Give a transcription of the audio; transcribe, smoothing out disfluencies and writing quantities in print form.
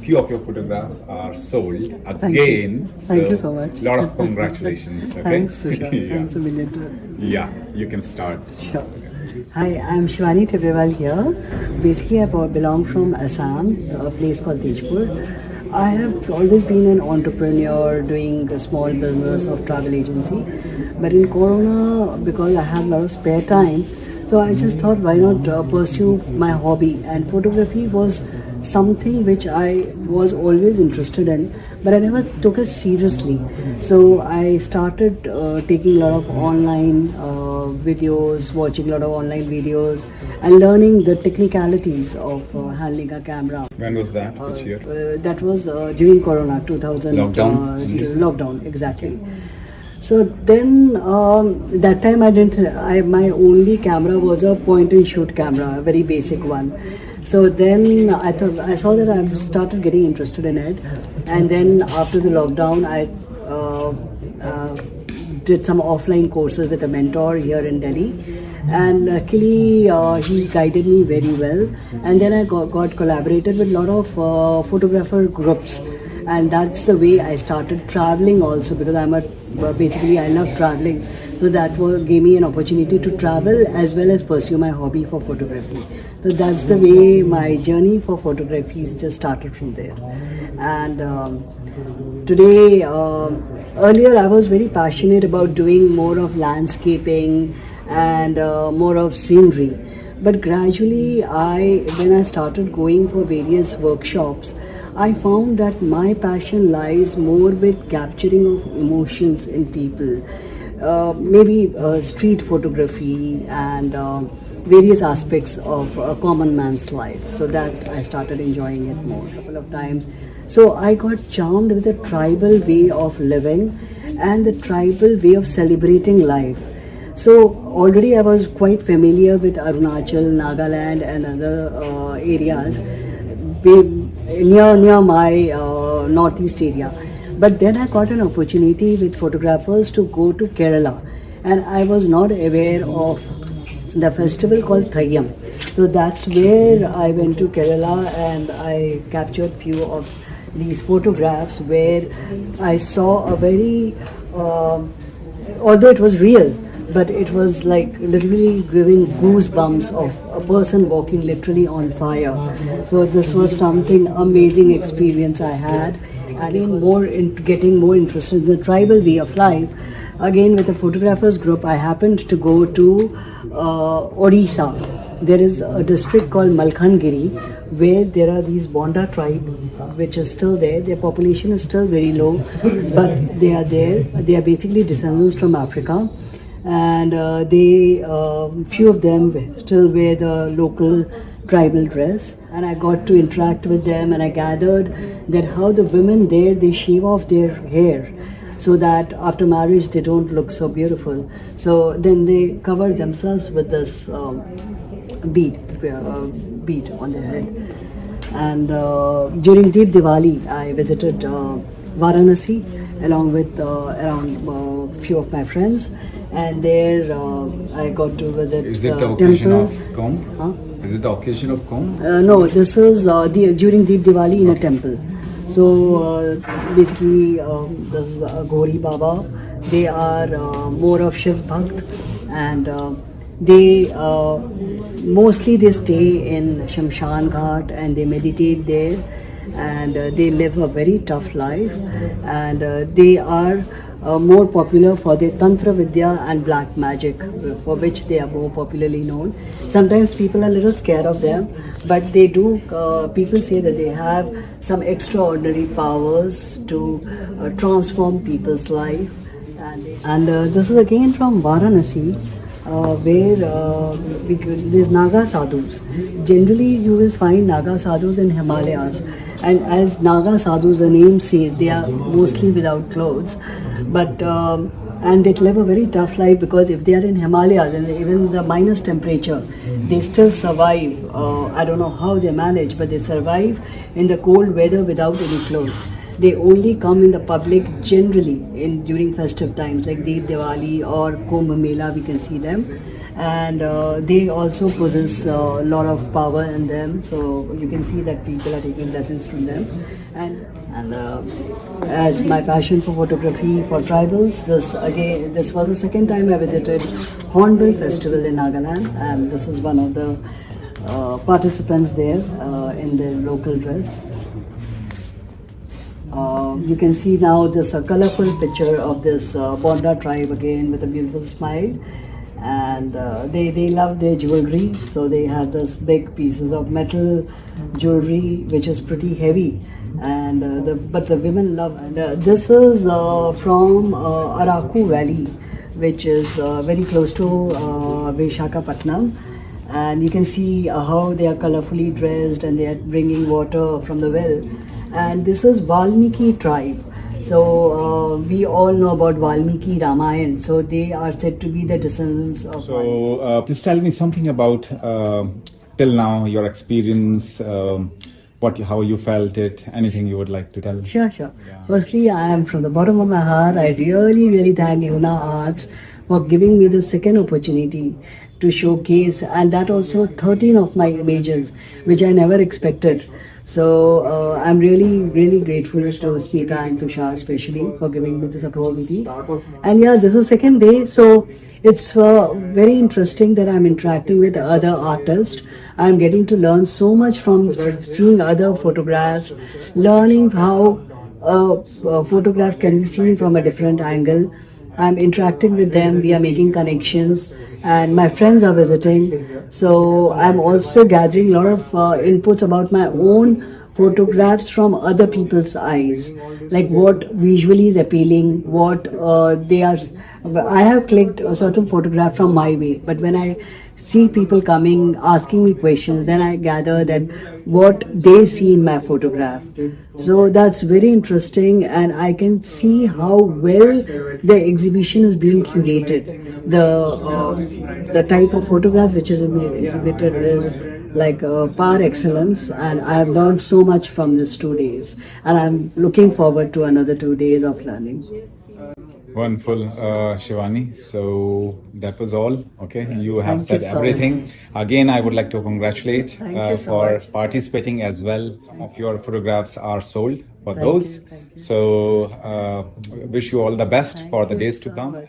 few of your photographs are sold Thank you. again. Thank you so much. Lot of congratulations. Okay? Thanks, Tushar. Yeah. Thanks a million. Yeah, you can start. Sure. Hi, I'm Shivani Tibrewal here. Basically, I belong from Assam, a place called Tejpur. I have always been an entrepreneur doing a small business of travel agency. But in Corona, because I have a lot of spare time, so I just thought, why not pursue my hobby? And photography was something which I was always interested in, but I never took it seriously. So I started taking a lot of online videos, watching a lot of online videos, and learning the technicalities of handling a camera. When was that? Which year? That was during Corona, 2000 Lockdown? lockdown, exactly. So then, that time my only camera was a point and shoot camera, a very basic one. So then I saw that I've started getting interested in it, and then after the lockdown, I did some offline courses with a mentor here in Delhi, and luckily he guided me very well. And then I got collaborated with a lot of photographer groups, and that's the way I started traveling also, because basically I love traveling. So that gave me an opportunity to travel as well as pursue my hobby for photography. So that's the way my journey for photography just started from there. And today, earlier I was very passionate about doing more of landscaping and more of scenery. But gradually, when I started going for various workshops, I found that my passion lies more with capturing of emotions in people. Maybe street photography and various aspects of a common man's life. So that I started enjoying it more a couple of times. So I got charmed with the tribal way of living and the tribal way of celebrating life. So already I was quite familiar with Arunachal, Nagaland and other areas near my northeast area. But then I got an opportunity with photographers to go to Kerala, and I was not aware of the festival called Thayyam. So that's where I went to Kerala and I captured few of these photographs where I saw a very, although it was real, but it was like literally giving goosebumps of a person walking literally on fire. So this was something amazing experience I had. Getting more interested in the tribal way of life. Again, with a photographers group, I happened to go to Odisha. There is a district called Malkangiri where there are these Bonda tribe which is still there. Their population is still very low, but they are there. They are basically descendants from Africa. And few of them still wear the local tribal dress, and I got to interact with them, and I gathered that how the women there, they shave off their hair so that after marriage they don't look so beautiful. So then they cover themselves with this bead on their head. And during Deep Diwali I visited Varanasi along with around few of my friends, and there I got to visit Is it the occasion temple. of Kumbh? Huh? Is it the occasion of Kumbh? No, this is during Deep Diwali in a temple. So basically, this is Ghori Baba. They are more of Shiv Bhakt, and they mostly they stay in Shamshan Ghat and they meditate there, and they live a very tough life, and they are more popular for their Tantra Vidya and black magic, for which they are more popularly known. Sometimes people are a little scared of them, but they do, people say that they have some extraordinary powers to transform people's life. And this is again from Varanasi, where there's Naga sadhus. Generally, you will find Naga sadhus in Himalayas, and as Naga sadhus, the name says, they are mostly without clothes, but and they live a very tough life, because if they are in Himalayas and even the minus temperature, they still survive. I don't know how they manage, but they survive in the cold weather without any clothes. They only come in the public generally during festive times like Deep Diwali or Kumbh Mela, we can see them. and they also possess a lot of power in them. So you can see that people are taking lessons from them, and as my passion for photography for tribals, this was the second time I visited Hornbill Festival in Nagaland, and this is one of the participants there in their local dress. You can see now this colorful picture of this Bonda tribe again with a beautiful smile, and they love their jewelry, so they have this big pieces of metal jewelry which is pretty heavy, and but the women love. And this is from Araku Valley, which is very close to Visakhapatnam. And you can see how they are colorfully dressed and they are bringing water from the well. And this is Valmiki tribe. So we all know about Valmiki Ramayana. So they are said to be the descendants of Valmiki. So please tell me something about till now your experience, how you felt it, anything you would like to tell. Sure. Firstly, I am from the bottom of my heart. I really thank Luna Arts for giving me the second opportunity to showcase, and that also 13 of my images, which I never expected. So I'm really grateful to Smita and Tushar especially for giving me this opportunity. And yeah, this is second day, so it's very interesting that I'm interacting with other artists. I'm getting to learn so much from seeing other photographs, learning how a photograph can be seen from a different angle. I'm interacting with them, we are making connections, and my friends are visiting. So I'm also gathering a lot of inputs about my own photographs from other people's eyes, like what visually is appealing, what they are. I have clicked a certain photograph from my way, but when I see people coming asking me questions, then I gather that what they see in my photograph. So that's very interesting, and I can see how well the exhibition is being curated. The type of photograph which is exhibited is like par excellence, and I have learned so much from these 2 days, and I'm looking forward to another 2 days of learning. Wonderful, Shivani. So that was all. Okay, you have Thank you said so everything. Again, I would like to congratulate Thank you so for much. participating as well. Some of your photographs are sold for Thank those. you. So wish you all the best for the you days to so come. much.